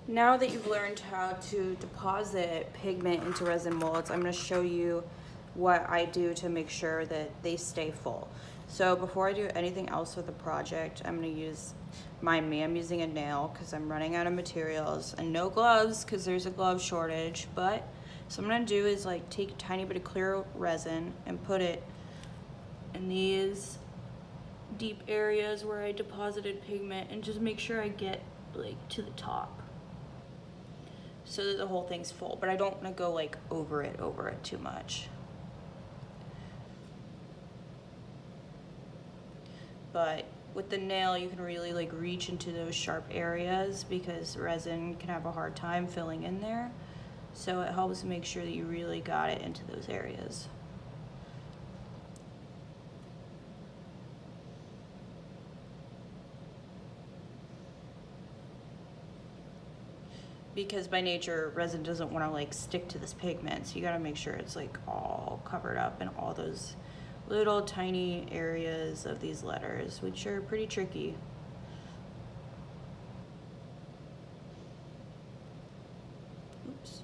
Now that you've learned how to deposit pigment into resin molds, I'm going to show you what I do to make sure that they stay full. So before I do anything else with the project, I'm going to use, mind me, I'm using a nail because I'm running out of materials, and no gloves because there's a glove shortage. But so I'm going to do is like take a tiny bit of clear resin and put it in these deep areas where I deposited pigment, and just make sure I get like to the top so that the whole thing's full, but I don't want to go like over it too much. But with the nail, you can really like reach into those sharp areas because resin can have a hard time filling in there. So it helps make sure that you really got it into those areas. Because by nature, resin doesn't want to like stick to this pigment, so you got to make sure it's like all covered up in all those little tiny areas of these letters, which are pretty tricky. Oops.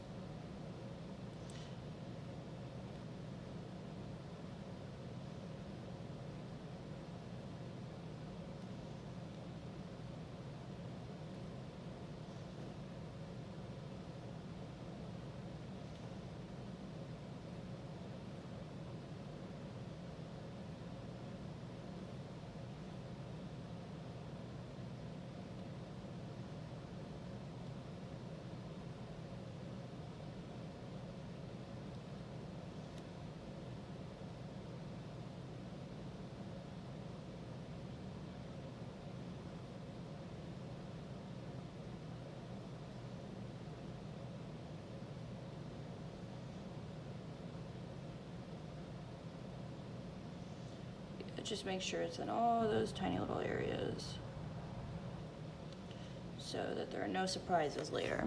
Just make sure it's in all those tiny little areas so that there are no surprises later.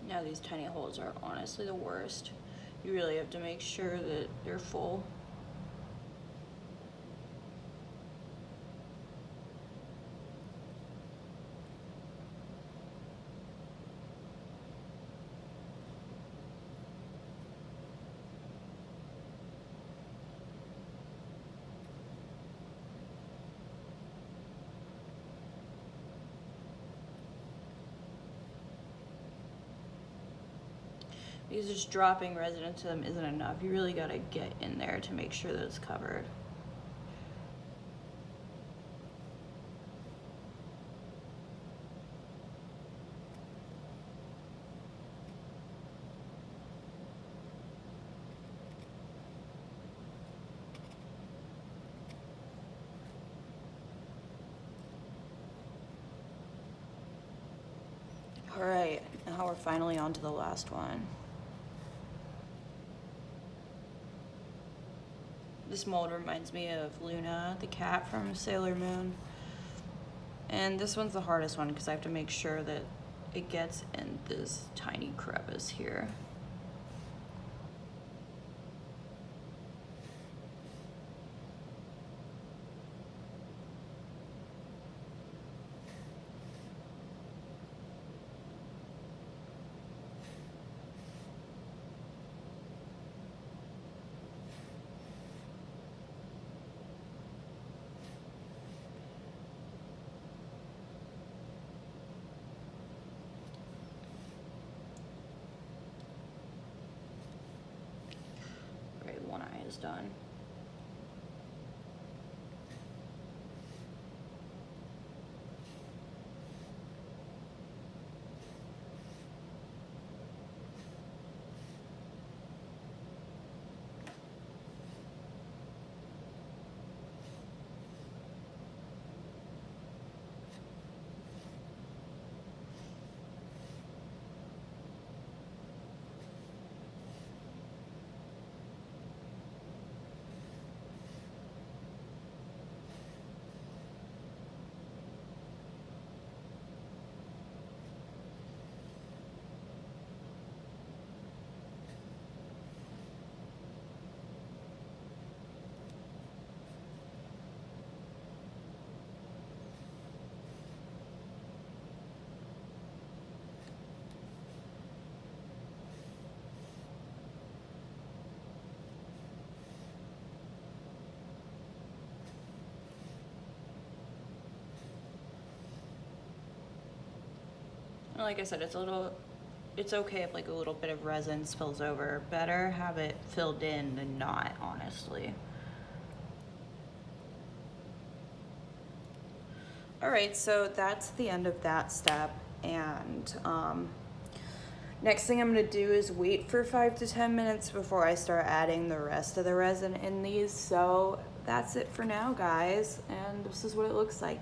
Now these tiny holes are honestly the worst. You really have to make sure that they're full. Because just dropping resin into them isn't enough. You really gotta get in there to make sure that it's covered. All right, now we're finally on to the last one. This mold reminds me of Luna, the cat from Sailor Moon. And this one's the hardest one because I have to make sure that it gets in this tiny crevice here. One eye is done. Like I said, it's okay if like a little bit of resin spills over. Better have it filled in than not, honestly. All right, so that's the end of that step. And next thing I'm gonna do is wait for 5 to 10 minutes before I start adding the rest of the resin in these. So that's it for now, guys. And this is what it looks like.